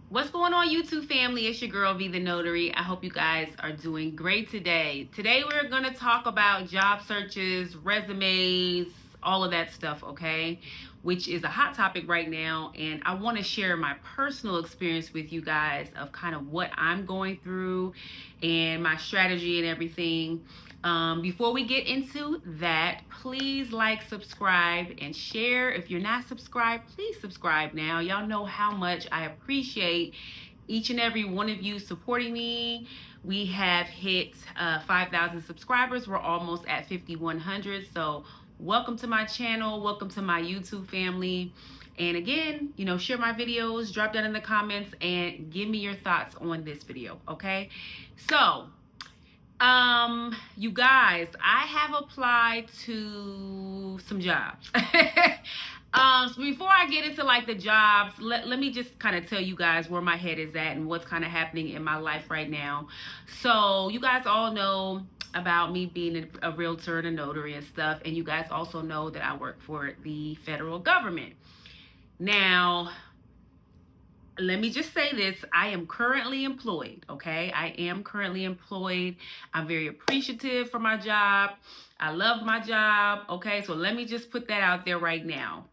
What's going on, YouTube family? It's your girl V the Notary. I hope you guys are doing great today. Today we're going to talk about job searches, resumes, all of that stuff, okay? Which is a hot topic right now, and I want to share my personal experience with you guys of kind of what I'm going through and my strategy and everything. Before we get into that, please like, subscribe, and share. If you're not subscribed, please subscribe now. Y'all know how much I appreciate each and every one of you supporting me. We have hit 5,000 subscribers. We're almost at 5,100. So welcome to my channel. Welcome to my YouTube family. And again, share my videos, drop down in the comments, and give me your thoughts on this video, okay? So, you guys, I have applied to some jobs. So before I get into like the jobs, let me just kind of tell you guys where my head is at and what's kind of happening in my life right now. So you guys all know about me being a realtor and a notary and stuff, and you guys also know that I work for the federal government. Now, let me just say this. I am currently employed, okay? I am currently employed. I'm very appreciative for my job. I love my job, okay? So let me just put that out there right now.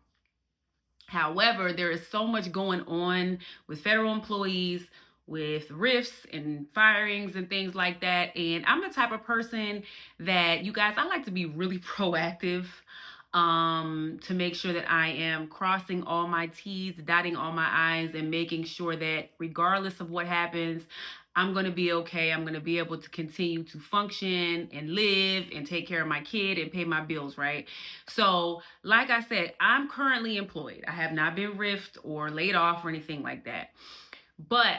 However, there is so much going on with federal employees, with rifts and firings and things like that. And I'm the type of person that, you guys, I like to be really proactive, to make sure that I am crossing all my T's, dotting all my I's, and making sure that regardless of what happens, I'm going to be okay. I'm going to be able to continue to function and live and take care of my kid and pay my bills, right? So, like I said, I'm currently employed. I have not been riffed or laid off or anything like that. But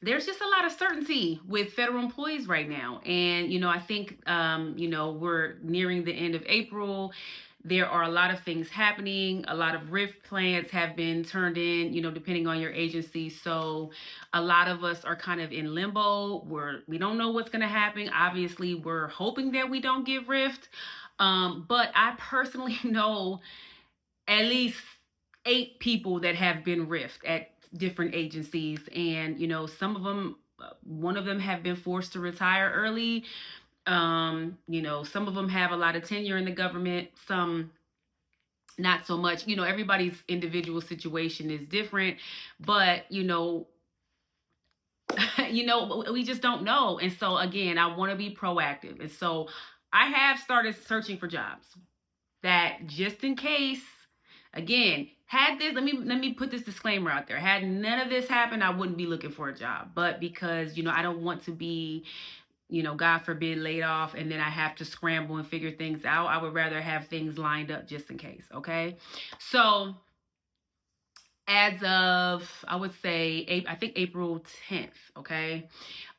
there's just a lot of certainty with federal employees right now. And, I think, we're nearing the end of April. There are a lot of things happening. A lot of RIF plans have been turned in, depending on your agency. So a lot of us are kind of in limbo. We don't know what's going to happen. Obviously, we're hoping that we don't get RIFed. But I personally know at least 8 people that have been riffed at different agencies, and some of them, one of them have been forced to retire early. Some of them have a lot of tenure in the government, some not so much. Everybody's individual situation is different, but we just don't know. And so again, I want to be proactive, and so I have started searching for jobs that, just in case, again, had this, let me put this disclaimer out there. Had none of this happened, I wouldn't be looking for a job. But because, I don't want to be, God forbid, laid off and then I have to scramble and figure things out. I would rather have things lined up just in case, okay? So as of, I would say, I think April 10th, okay?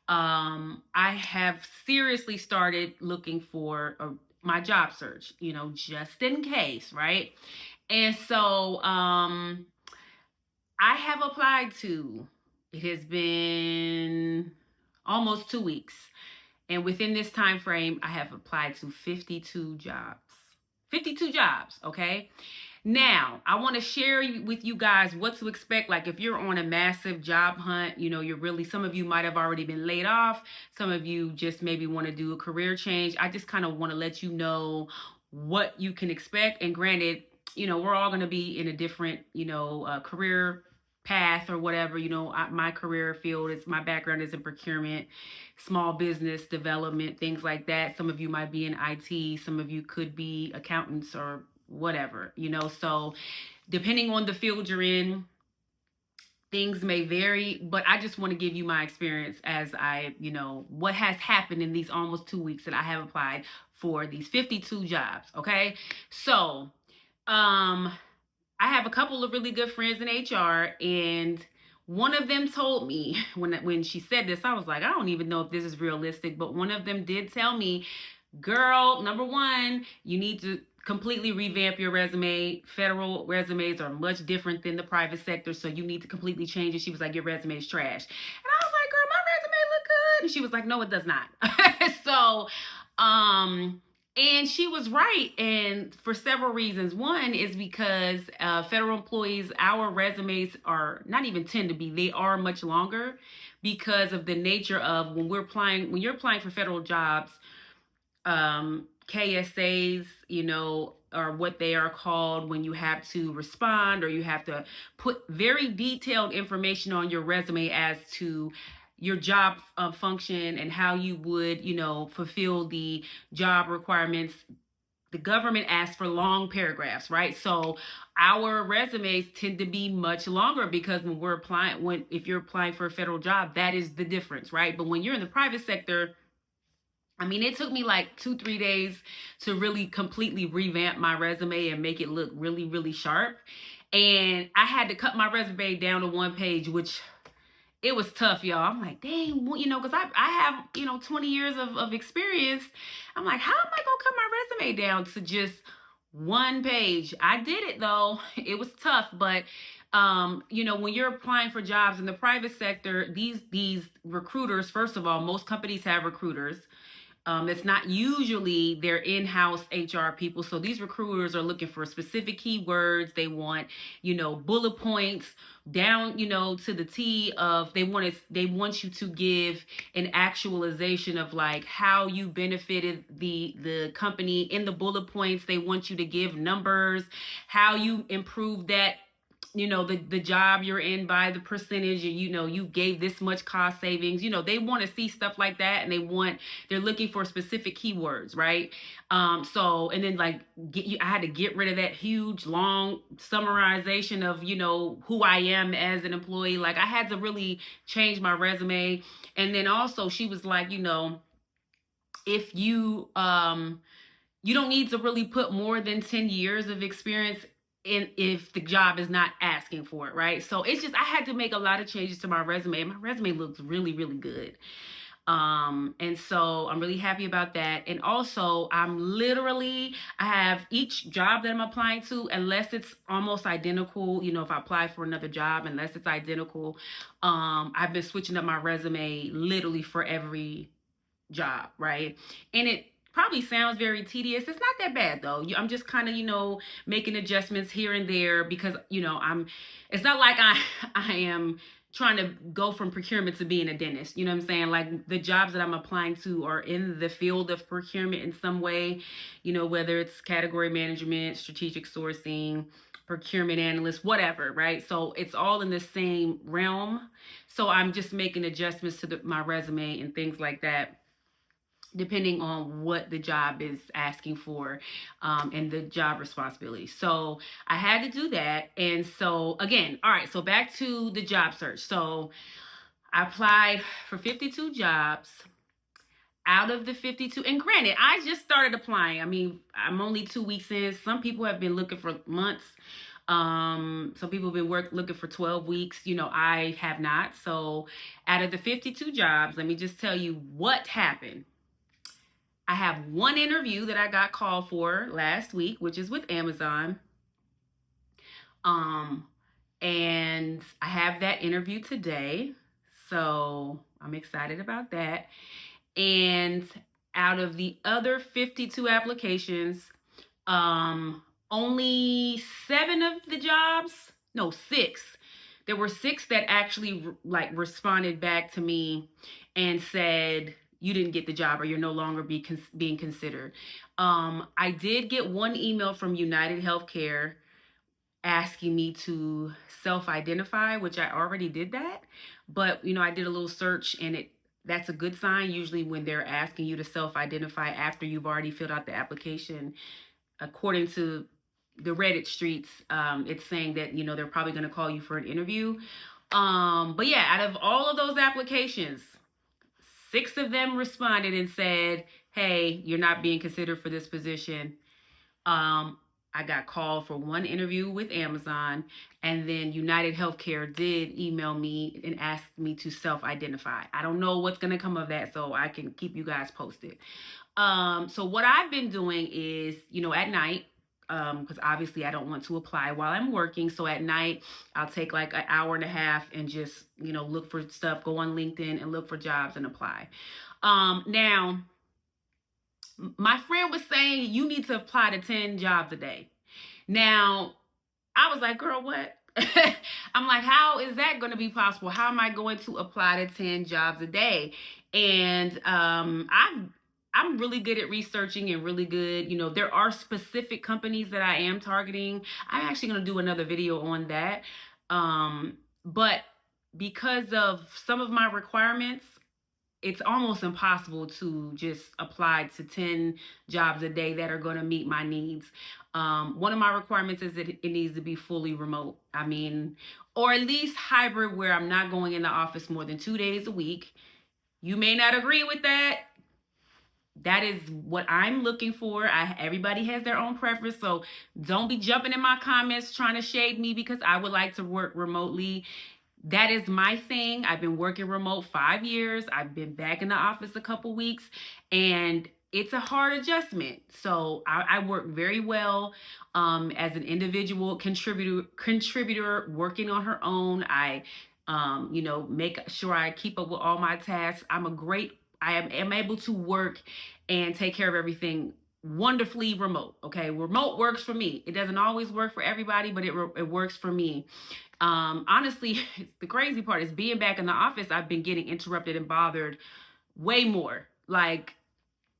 I have seriously started looking for my job search, just in case, right? And so I have applied to, it has been almost 2 weeks. And within this time frame, I have applied to 52 jobs. 52 jobs, okay? Now, I want to share with you guys what to expect. Like if you're on a massive job hunt, some of you might have already been laid off. Some of you just maybe want to do a career change. I just kind of want to let you know what you can expect. And granted, we're all going to be in a different, career path or whatever. My career field my background is in procurement, small business development, things like that. Some of you might be in IT. Some of you could be accountants or whatever, so depending on the field you're in, things may vary, but I just want to give you my experience as what has happened in these almost 2 weeks that I have applied for these 52 jobs. Okay. So, I have a couple of really good friends in HR, and one of them told me when she said this, I was like, I don't even know if this is realistic, but one of them did tell me, girl, number one, you need to completely revamp your resume. Federal resumes are much different than the private sector, so you need to completely change it. She was like, your resume is trash. And I was like, girl, my resume look good. And she was like, no, it does not. So, And she was right, and for several reasons. One is because federal employees, our resumes are not even tend to be, they are much longer because of the nature of when you're applying for federal jobs, KSAs, are what they are called when you have to respond or you have to put very detailed information on your resume as to your job function and how you would, fulfill the job requirements. The government asks for long paragraphs, right? So our resumes tend to be much longer because if you're applying for a federal job, that is the difference, right? But when you're in the private sector, I mean, it took me like 2-3 days to really completely revamp my resume and make it look really, really sharp. And I had to cut my resume down to one page, which it was tough, y'all. I'm like, dang, because I have, 20 years of experience. I'm like, how am I going to cut my resume down to just one page? I did it, though. It was tough, but when you're applying for jobs in the private sector, these recruiters, first of all, most companies have recruiters. It's not usually their in-house HR people. So these recruiters are looking for specific keywords. They want, bullet points down, to the T of they want you to give an actualization of like how you benefited the company in the bullet points. They want you to give numbers, how you improve that, the job you're in by the percentage, and you gave this much cost savings. They want to see stuff like that, and they're looking for specific keywords, right? And then like I had to get rid of that huge long summarization of who I am as an employee. Like I had to really change my resume. And then also she was like, if you don't need to really put more than 10 years of experience in if the job is not asking for it, right? So it's just I had to make a lot of changes to my resume. My resume looks really, really good. And so I'm really happy about that. And also I have each job that I'm applying to, unless it's almost identical, if I apply for another job, unless it's identical, I've been switching up my resume literally for every job, right? And it probably sounds very tedious. It's not that bad though. I'm just kind of, making adjustments here and there because, it's not like I am trying to go from procurement to being a dentist. You know what I'm saying? Like the jobs that I'm applying to are in the field of procurement in some way, whether it's category management, strategic sourcing, procurement analyst, whatever, right? So it's all in the same realm. So I'm just making adjustments to my resume and things like that, depending on what the job is asking for, and the job responsibility. So I had to do that. And so again, all right, so back to the job search. So I applied for 52 jobs. Out of the 52, and granted, I just started applying. I mean, I'm only 2 weeks in. Some people have been looking for months. Some people have been looking for 12 weeks. I have not. So out of the 52 jobs, let me just tell you what happened. I have one interview that I got called for last week, which is with Amazon. And I have that interview today. So I'm excited about that. And out of the other 52 applications, only 7 of the jobs, no, 6. There were 6 that actually responded back to me and said, you didn't get the job or you're no longer being considered. I did get one email from United Healthcare asking me to self-identify, which I already did that. But, I did a little search and that's a good sign. Usually when they're asking you to self-identify after you've already filled out the application, according to the Reddit streets, it's saying that, they're probably going to call you for an interview. But yeah, out of all of those applications, 6 of them responded and said, hey, you're not being considered for this position. I got called for one interview with Amazon, and then United Healthcare did email me and ask me to self-identify. I don't know what's going to come of that, so I can keep you guys posted. So what I've been doing is, at night, because obviously I don't want to apply while I'm working. So at night, I'll take like an hour and a half and just, look for stuff, go on LinkedIn and look for jobs and apply. Now, My friend was saying you need to apply to 10 jobs a day. Now, I was like, girl, what? I'm like, how is that going to be possible? How am I going to apply to 10 jobs a day? And I'm really good at researching and really good, there are specific companies that I am targeting. I'm actually going to do another video on that. But because of some of my requirements, it's almost impossible to just apply to 10 jobs a day that are going to meet my needs. One of my requirements is that it needs to be fully remote. I mean, or at least hybrid, where I'm not going in the office more than 2 days a week. You may not agree with that. That is what I'm looking for. Everybody has their own preference, so don't be jumping in my comments trying to shade me because I would like to work remotely. That is my thing. I've been working remote 5 years. I've been back in the office a couple weeks, and it's a hard adjustment. So I work very well as an individual contributor working on her own. I make sure I keep up with all my tasks. I am able to work and take care of everything wonderfully remote. Okay, remote works for me. It doesn't always work for everybody, but it works for me. Honestly, the crazy part is being back in the office. I've been getting interrupted and bothered way more. Like,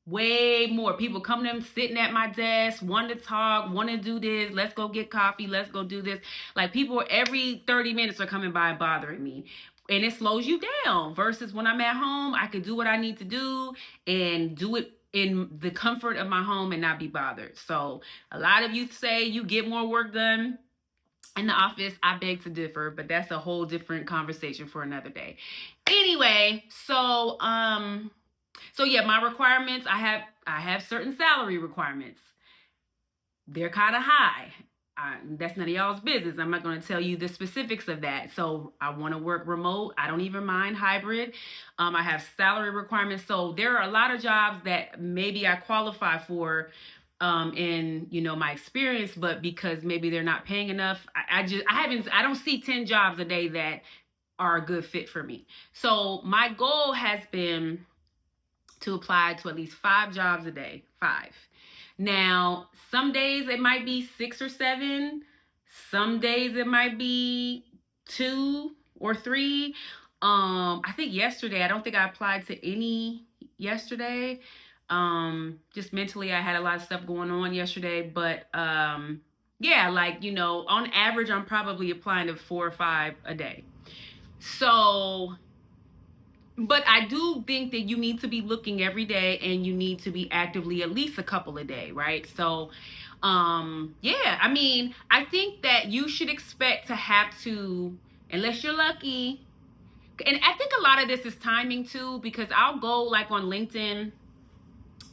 way more people coming in, sitting at my desk, want to talk, want to do this. Let's go get coffee. Let's go do this. Like, people every 30 minutes are coming by and bothering me. And it slows you down versus when I'm at home, I can do what I need to do and do it in the comfort of my home and not be bothered. So a lot of you say you get more work done in the office. I beg to differ, but that's a whole different conversation for another day. Anyway, so yeah, my requirements, I have certain salary requirements. They're kind of high. That's none of y'all's business. I'm not going to tell you the specifics of that. So I want to work remote. I don't even mind hybrid. I have salary requirements. So there are a lot of jobs that maybe I qualify for in my experience, but because maybe they're not paying enough, I don't see 10 jobs a day that are a good fit for me. So my goal has been to apply to at least 5 jobs a day. 5. Now, some days it might be 6 or 7. Some days it might be 2 or 3. I think yesterday, I don't think I applied to any yesterday. Just mentally, I had a lot of stuff going on yesterday, but yeah, on average, I'm probably applying to 4 or 5 a day. So, but I do think that you need to be looking every day, and you need to be actively at least a couple a day, right? So, yeah, I mean, I think that you should expect to have to, unless you're lucky, and I think a lot of this is timing too, because I'll go like on LinkedIn,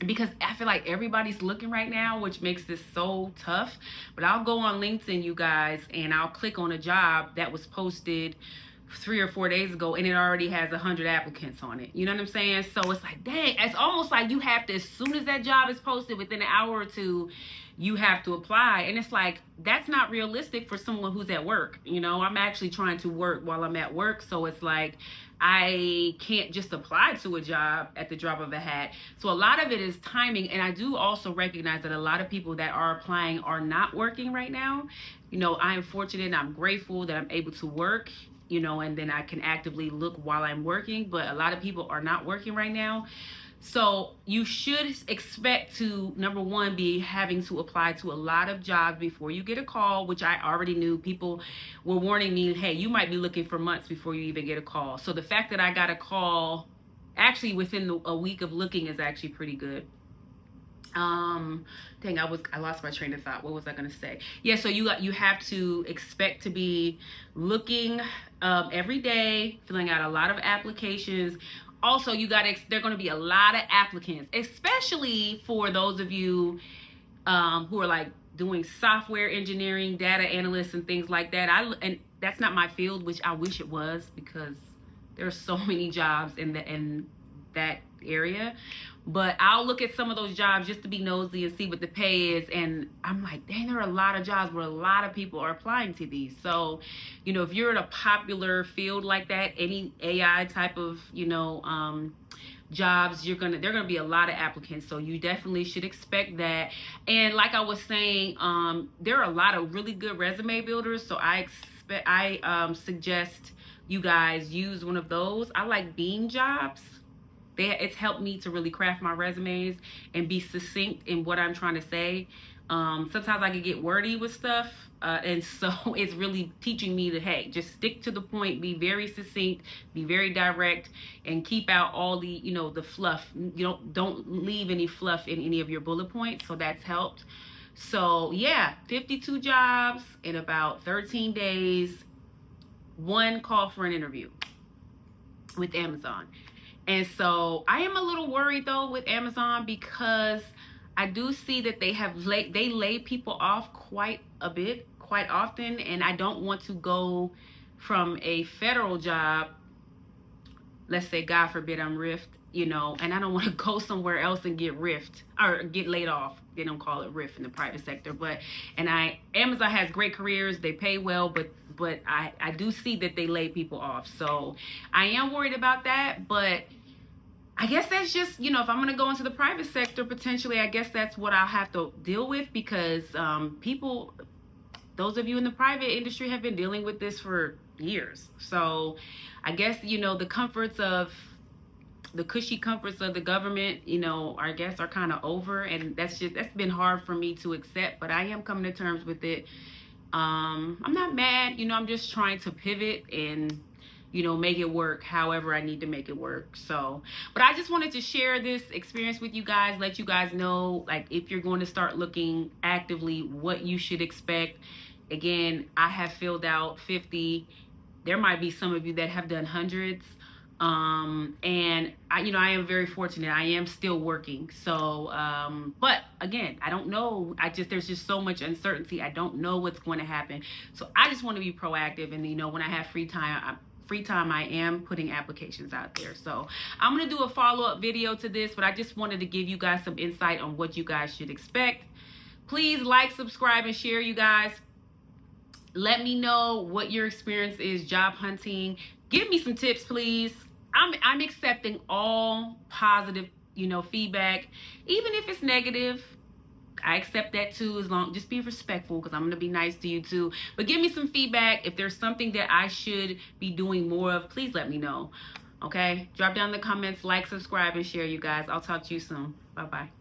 because I feel like everybody's looking right now, which makes this so tough. But I'll go on LinkedIn, you guys, and I'll click on a job that was posted 3 or 4 days ago, and it already has 100 applicants on it. You know what I'm saying? So it's like, dang, it's almost like you have to, as soon as that job is posted, within an hour or two, you have to apply. And it's like, that's not realistic for someone who's at work. I'm actually trying to work while I'm at work. So it's like, I can't just apply to a job at the drop of a hat. So a lot of it is timing. And I do also recognize that a lot of people that are applying are not working right now. I am fortunate and I'm grateful that I'm able to work, and then I can actively look while I'm working. But a lot of people are not working right now. So you should expect to, number one, be having to apply to a lot of jobs before you get a call, which I already knew. People were warning me, hey, you might be looking for months before you even get a call. So the fact that I got a call actually within a week of looking is actually pretty good. Dang, I lost my train of thought. What was I gonna say? Yeah, so you have to expect to be looking every day, filling out a lot of applications. Also, there are going to be a lot of applicants, especially for those of you who are like doing software engineering, data analysts, and things like that. And that's not my field, which I wish it was, because there's so many jobs in that area. But I'll look at some of those jobs just to be nosy and see what the pay is. And I'm like, dang, there are a lot of jobs where a lot of people are applying to these. So, if you're in a popular field like that, any AI type of, jobs, there are gonna be a lot of applicants, so you definitely should expect that. And like I was saying, there are a lot of really good resume builders, so I suggest you guys use one of those. I like Beam Jobs. It's helped me to really craft my resumes and be succinct in what I'm trying to say. Sometimes I can get wordy with stuff, and so it's really teaching me to, hey, just stick to the point, be very succinct, be very direct, and keep out all the, the fluff. Don't leave any fluff in any of your bullet points. So that's helped. So yeah, 52 jobs in about 13 days, one call for an interview with Amazon. And so I am a little worried though with Amazon, because I do see that they lay people off quite often, and I don't want to go from a federal job, let's say God forbid I'm riffed, and I don't want to go somewhere else and get riffed or get laid off. They don't call it riff in the private sector, Amazon has great careers, they pay well, but I do see that they lay people off. So I am worried about that, but I guess that's just, if I'm going to go into the private sector, potentially, I guess that's what I'll have to deal with, because those of you in the private industry have been dealing with this for years. So I guess, the cushy comforts of the government, I guess are kind of over, and that's been hard for me to accept, but I am coming to terms with it. I'm not mad, I'm just trying to pivot and make it work however I need to make it work. So, but I just wanted to share this experience with you guys, let you guys know, like, if you're going to start looking actively, what you should expect. Again, I have filled out 50. There might be some of you that have done hundreds. And I am very fortunate. I am still working. So, but again, I don't know. There's just so much uncertainty. I don't know what's going to happen. So I just want to be proactive. And, when I have free time, I am putting applications out there. So I'm going to do a follow-up video to this, but I just wanted to give you guys some insight on what you guys should expect. Please like, subscribe, and share, you guys. Let me know what your experience is job hunting. Give me some tips, please. I'm accepting all positive, feedback, even if it's negative. I accept that too, just be respectful, because I'm going to be nice to you too. But give me some feedback. If there's something that I should be doing more of, please let me know. Okay? Drop down in the comments, like, subscribe, and share, you guys. I'll talk to you soon. Bye-bye.